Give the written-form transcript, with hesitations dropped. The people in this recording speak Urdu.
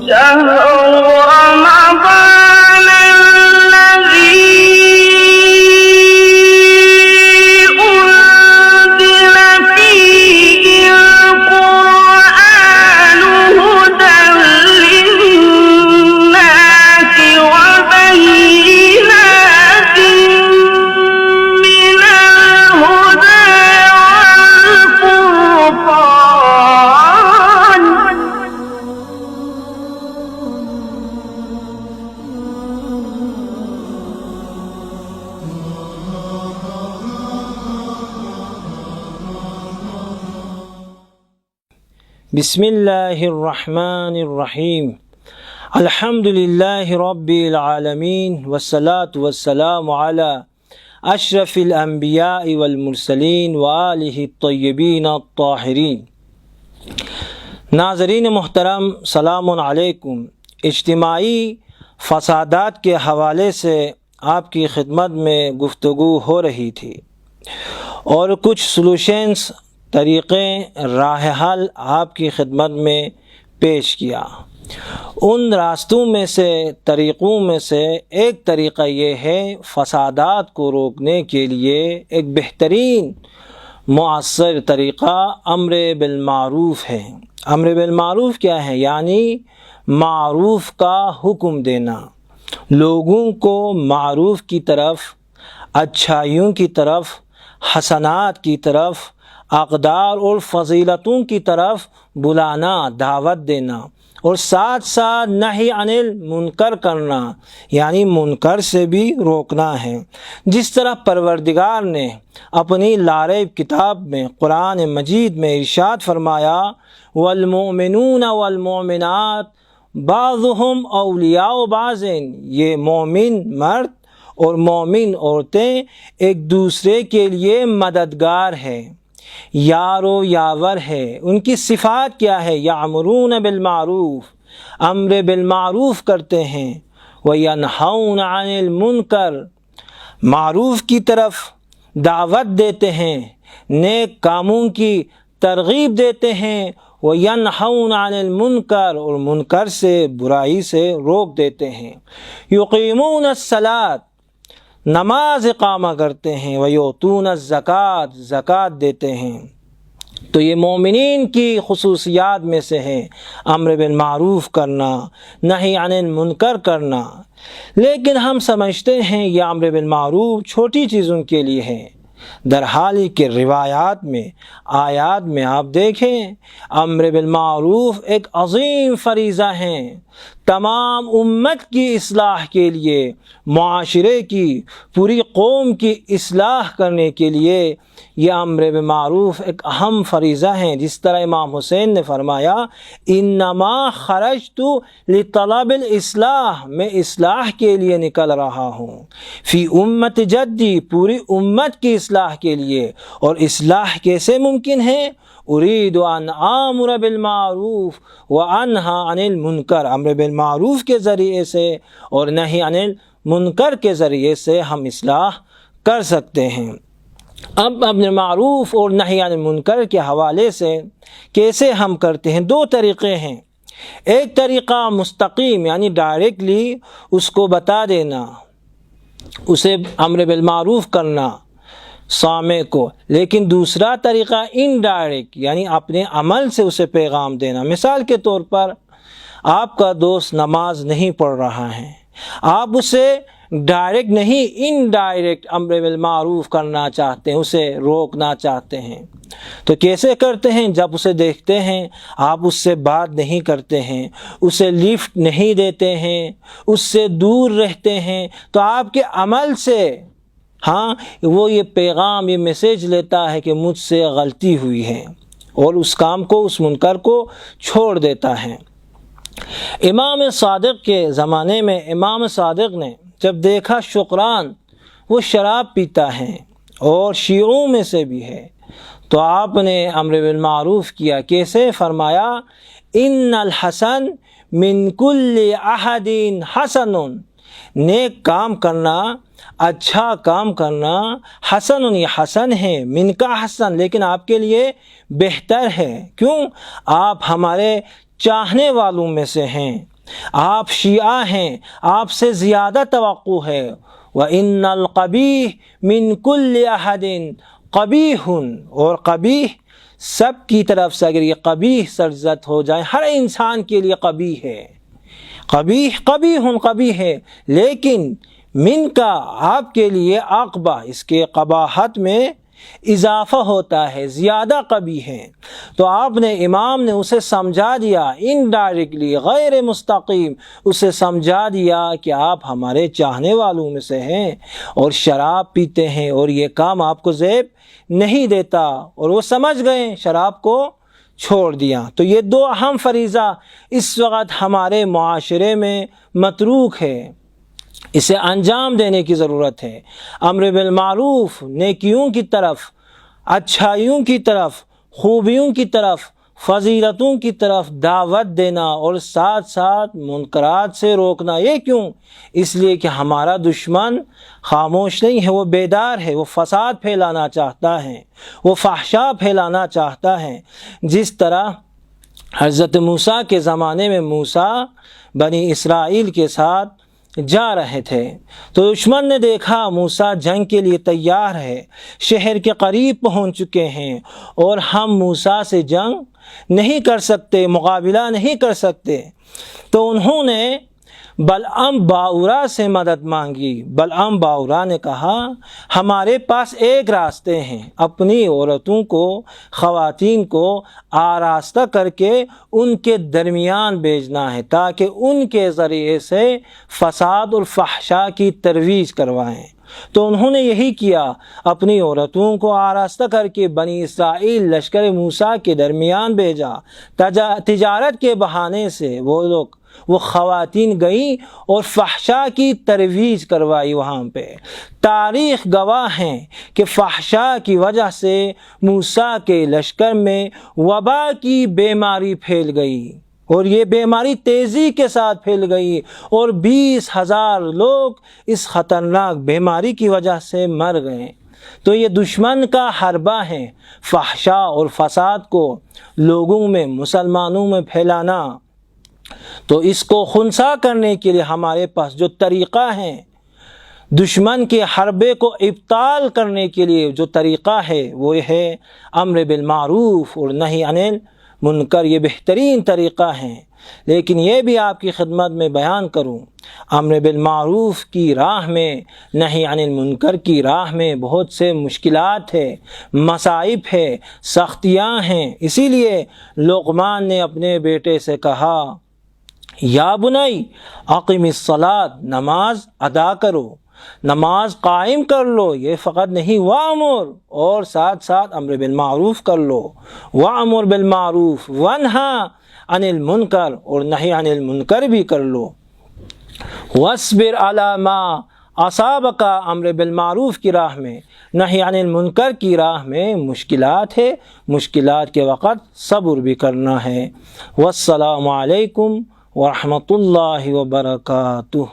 شهر رمضان الذي أنزل فيه القرآن هدى للناس وبينات من الهدى والفرقان. بسم اللہ الرحمن الرحیم. الحمد للہ رب العالمین والصلاة والسلام علی اشرف الانبیاء والمرسلین وآلہ الطیبین الطاہرین. ناظرین محترم، سلام علیکم. اجتماعی فسادات کے حوالے سے آپ کی خدمت میں گفتگو ہو رہی تھی اور کچھ سلوشنز، طریقے، راہ حل آپ کی خدمت میں پیش کیا. ان راستوں میں سے، طریقوں میں سے ایک طریقہ یہ ہے، فسادات کو روکنے کے لیے ایک بہترین مؤثر طریقہ امر بالمعروف ہے. امر بالمعروف کیا ہے؟ یعنی معروف کا حکم دینا، لوگوں کو معروف کی طرف، اچھائیوں کی طرف، حسنات کی طرف، اقدار اور فضیلتوں کی طرف بلانا، دعوت دینا، اور ساتھ ساتھ نہی عن المنکر کرنا، یعنی منکر سے بھی روکنا ہے. جس طرح پروردگار نے اپنی لاریب کتاب میں قرآن مجید میں ارشاد فرمایا، والمؤمنون والمؤمنات بعضهم اولیاء بعض، یہ مومن مرد اور مومن عورتیں ایک دوسرے کے لیے مددگار ہے، یار و یاور ہے. ان کی صفات کیا ہے؟ یامرون بالمعروف، امر بالمعروف کرتے ہیں، وینہون عن المنکر، معروف کی طرف دعوت دیتے ہیں، نیک کاموں کی ترغیب دیتے ہیں، وینہون عن المنکر، اور منکر سے، برائی سے روک دیتے ہیں. یقیمون الصلاۃ، نماز اقامہ کرتے ہیں، ویؤتون الزکوٰۃ، زکوٰۃ دیتے ہیں. تو یہ مومنین کی خصوصیات میں سے ہے امر بالمعروف کرنا، نہی عن المنکر کرنا. لیکن ہم سمجھتے ہیں یہ امر بالمعروف چھوٹی چیزوں کے لیے ہے، درحال کہ روایات میں، آیات میں آپ دیکھیں امر بالمعروف ایک عظیم فریضہ ہے. تمام امت کی اصلاح کے لیے، معاشرے کی، پوری قوم کی اصلاح کرنے کے لیے یہ امر بالمعروف ایک اہم فریضہ ہے. جس طرح امام حسین نے فرمایا، انما خرجت لطلب الاصلاح، میں اصلاح کے لیے نکل رہا ہوں. فی امت جدی، پوری امت کی اصلاح کے لیے. اور اصلاح کیسے ممکن ہے؟ اريد ان آمر بالمعروف وانہا عن المنکر، امر بالمعروف کے ذریعے سے اور نہی عن المنکر کے ذریعے سے ہم اصلاح کر سکتے ہیں. اب امر معروف اور نہی عن المنکر کے حوالے سے کیسے ہم کرتے ہیں؟ دو طریقے ہیں. ایک طریقہ مستقیم، یعنی ڈائریکٹلی اس کو بتا دینا، اسے امر بالمعروف کرنا سامع کو. لیکن دوسرا طریقہ انڈائریکٹ، یعنی اپنے عمل سے اسے پیغام دینا. مثال کے طور پر آپ کا دوست نماز نہیں پڑھ رہا ہے، آپ اسے ڈائریکٹ نہیں، انڈائریکٹ امر بالمعروف کرنا چاہتے ہیں، اسے روکنا چاہتے ہیں. تو کیسے کرتے ہیں؟ جب اسے دیکھتے ہیں آپ اس سے بات نہیں کرتے ہیں، اسے لفٹ نہیں دیتے ہیں، اس سے دور رہتے ہیں، تو آپ کے عمل سے وہ یہ پیغام، یہ میسیج لیتا ہے کہ مجھ سے غلطی ہوئی ہے، اور اس کام کو، اس منکر کو چھوڑ دیتا ہے. امام صادق کے زمانے میں امام صادق نے جب دیکھا شکران وہ شراب پیتا ہے اور شیعوں میں سے بھی ہے، تو آپ نے امر بالمعروف کیا. کیسے؟ فرمایا، ان الحسن من کل احد حسن، نیک کام کرنا، اچھا کام کرنا، حسن، یہ حسن ہے، من کا حسن، لیکن آپ کے لیے بہتر ہے. کیوں؟ آپ ہمارے چاہنے والوں میں سے ہیں، آپ شیعہ ہیں، آپ سے زیادہ توقع ہے۔ وَإِنَّ الْقَبِيحَ مِنْ كُلِّ أَحَدٍ قَبِيحٌ، اور قبیح سب کی طرف سے اگر یہ قبیح سرزد ہو جائے، ہر انسان کے لیے قبیح ہے، قبیح قبیح ہے، لیکن من کا آپ کے لیے عقبہ، اس کے قباحت میں اضافہ ہوتا ہے، زیادہ قبیح ہے۔ تو آپ نے امام نے اسے سمجھا دیا انڈائریکٹلی، غیر مستقیم اسے سمجھا دیا کہ آپ ہمارے چاہنے والوں میں سے ہیں اور شراب پیتے ہیں اور یہ کام آپ کو زیب نہیں دیتا، اور وہ سمجھ گئے، شراب کو چھوڑ دیا۔ تو یہ دو اہم فریضہ اس وقت ہمارے معاشرے میں متروک ہے، اسے انجام دینے کی ضرورت ہے۔ امر بالمعروف، نیکیوں کی طرف، اچھائیوں کی طرف، خوبیوں کی طرف، فضیلتوں کی طرف دعوت دینا اور ساتھ ساتھ منکرات سے روکنا۔ یہ کیوں؟ اس لیے کہ ہمارا دشمن خاموش نہیں ہے، وہ بیدار ہے، وہ فساد پھیلانا چاہتا ہے، وہ فحشا پھیلانا چاہتا ہے۔ جس طرح حضرت موسیٰ کے زمانے میں موسیٰ بنی اسرائیل کے ساتھ جا رہے تھے تو دشمن نے دیکھا موسیٰ جنگ کے لیے تیار ہے، شہر کے قریب پہنچ چکے ہیں اور ہم موسیٰ سے جنگ نہیں کر سکتے، مقابلہ نہیں کر سکتے، تو انہوں نے بلعم باورا سے مدد مانگی۔ بلعم باورا نے کہا ہمارے پاس ایک راستے ہیں، اپنی عورتوں کو، خواتین کو آراستہ کر کے ان کے درمیان بھیجنا ہے تاکہ ان کے ذریعے سے فساد اور فحشا کی ترویج کروائیں۔ تو انہوں نے یہی کیا، اپنی عورتوں کو آراستہ کر کے بنی اسرائیل لشکر موسیٰ کے درمیان بھیجا۔ تجارت کے بہانے سے وہ خواتین گئیں اور فحشا کی ترویج کروائی وہاں پہ۔ تاریخ گواہ ہیں کہ فحشا کی وجہ سے موسیٰ کے لشکر میں وبا کی بیماری پھیل گئی اور یہ بیماری تیزی کے ساتھ پھیل گئی اور 20,000 لوگ اس خطرناک بیماری کی وجہ سے مر گئے۔ تو یہ دشمن کا حربہ ہے، فحشا اور فساد کو لوگوں میں، مسلمانوں میں پھیلانا۔ تو اس کو خنثی کرنے کے لیے ہمارے پاس جو طریقہ ہے، دشمن کے حربے کو ابطال کرنے کے لیے جو طریقہ ہے وہ ہے امر بالمعروف اور نہی عن المنکر۔ یہ بہترین طریقہ ہے، لیکن یہ بھی آپ کی خدمت میں بیان کروں، امر بالمعروف کی راہ میں، نہی عن المنکر کی راہ میں بہت سے مشکلات ہے، مصائب ہے، سختیاں ہیں۔ اسی لیے لقمان نے اپنے بیٹے سے کہا یا بنی اقم الصلاۃ، نماز ادا کرو، نماز قائم کر لو۔ یہ فقط نہیں، وامر، اور ساتھ ساتھ امر بالمعروف کر لو، وامر بالمعروف ونہا عن المنکر، اور نہی عن المنکر بھی کر لو۔ واصبر علی ما اصابک، امر بالمعروف کی راہ میں، نہی عن المنکر کی راہ میں مشکلات ہے، مشکلات کے وقت صبر بھی کرنا ہے۔ والسلام علیکم ورحمۃ اللہ وبرکاتہ۔